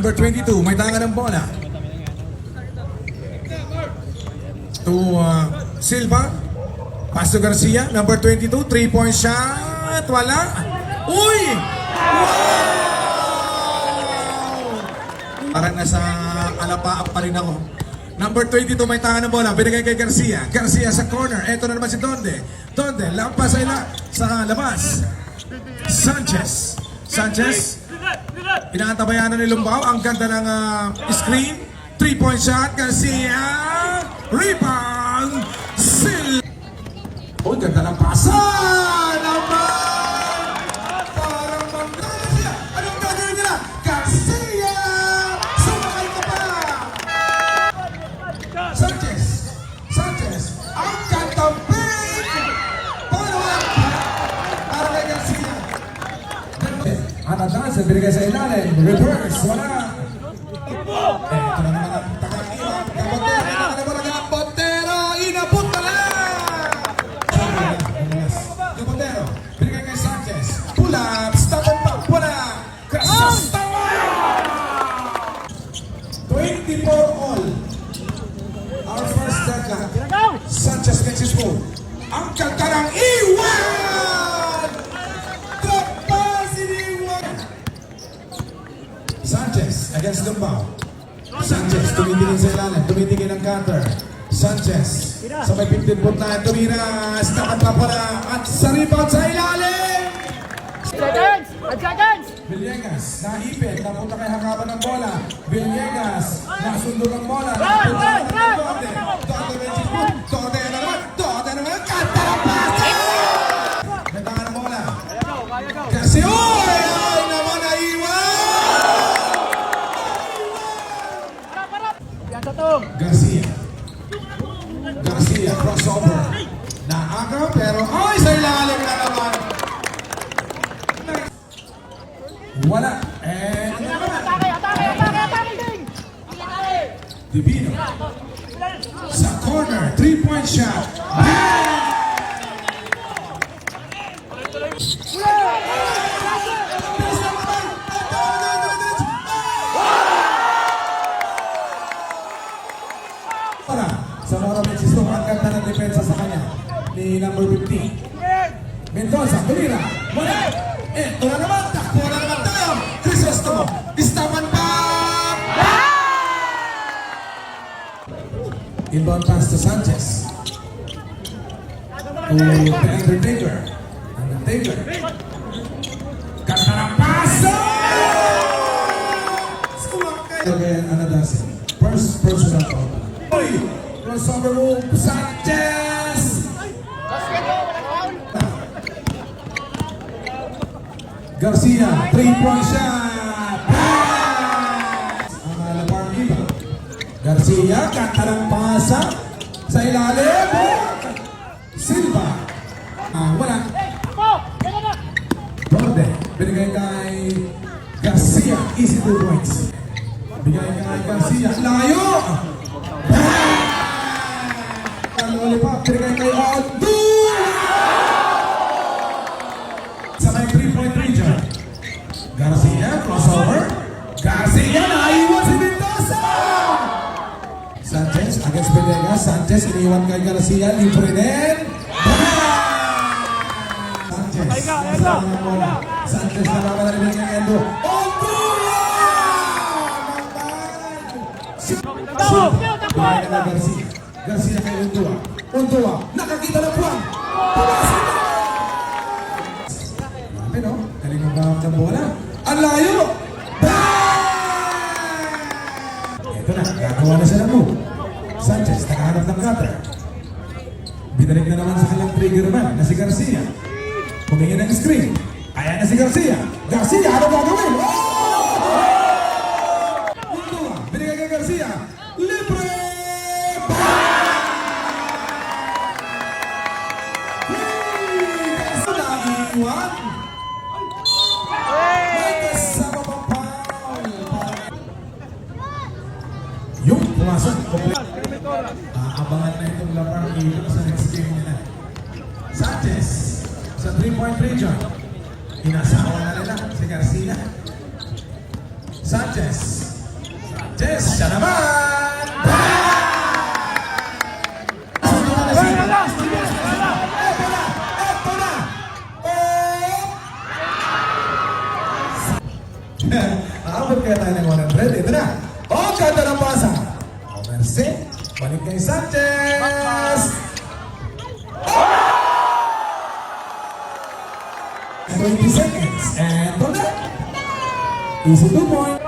Number 22, may tanga ng bola. To Silva. Pass to Garcia. Number 22, 3-point shot. Wala. Uy! Wow! Parang nasa alapaap pa rin ako. Number 22, may tanga ng bola. Binigay kay Garcia. Garcia sa corner. Eto na naman si Donde. Donde, lampas sa labas. Sanchez. Sanchez. Pinantabayan na ni Lumbao. Ang ganda ng screen. 3-point shot. Garcia. Rebound. Oh, ganda ng pasa. Naman. Parang magdala siya. Anong gagawin nila? Garcia. Sumakay ka pa. Sanchez. Sanchez. Ang gandang break. Para kay Garcia. Atatas, binigay sa ilalim. Reverse. Wala. Ito na naman ang tagakiwa. Kapotero. Inabot na lang. Kapotero. Binigay kay Sanchez. Pull up. Stop and pop. Wala. Krasas. 24 all. Our first deadline. Sanchez makes his move. Ang ganda ng iwan! Kapag iniwan! Sanchez against Lumbao. Sanchez tumitingin sa ilalim. Tumitingin ang cutter. Sanchez sa may 15 foot line. Tumira. Stop and pala. At sa rebound sa ilalim! Villegas, naipit, napunta kay hakapan ng bola. Villegas, nasundo ng bola. Napunta ng Donde. Donde na naman. Donde na naman. Kanta ng pasa! May tanga ng bola. Kasi, ay naman naiwan! Garcia. Garcia, crossover. Naagaw, pero ay, sa ilalim na naman. Wala. Ano naman? Divino. Sa corner, 3-point shot. Para sa Mora Mexisto, ang ganda ng depensa sa kanya ni number 15. Mendoza, tumira. Wala. Ito na naman. Takbo na naman tayo. Crisostomo. Istaman pa. Inbound pass to Sanchez. To the Undertaker. Undertaker. Ganda ng paso! Again, Anadasin. First personal foul. Uy! Crossover move. Sanchez! Garcia, 3-point shot! Ang alapar iba. Garcia, kanta ng pasa. Sa ilalim. Silva. Wala. Donde. Binigay kay Garcia. Easy 2 points. Bigay kay Garcia. Layo! Lollipop. Binigay kay Ondo. Sa may 3-point region. Garcia, crossover. Garcia, naiwan si Mendoza! Sanchez against Villegas. Sanchez, iniwan kay Garcia. Libre din. Sanchez. Sanchez na naman na rin kay Endo. Ondua! Bigay na Garcia. Garcia kay Ondua. Ondua, nakakita na puwan. Pumasok na! Grabe no? Galing ang bawang ng bola. Ang layo! Ito na, gagawa na siya ng move. Sanchez, nakahanap ng cutter. Binalik na naman sa kanyang trigger man na si Garcia. Humingi ng screen. Ayan na si Garcia. Garcia, ano gagawin? Ondua, binigay kay Garcia. Libre! Naiwan! May kasama pang foul! Yung pumasok. Aabangan na itong lapar dito sa next game nila. Sanchez sa 3-point region. Inasawa na nila si Garcia. Sanchez Sanchez, siya naman! Eto na! Aabot kaya tayo ng 100. Ito na! Ganda ng pasa! Mercy, balik kay Sanchez! 20 seconds. Eto na! Easy 2 point.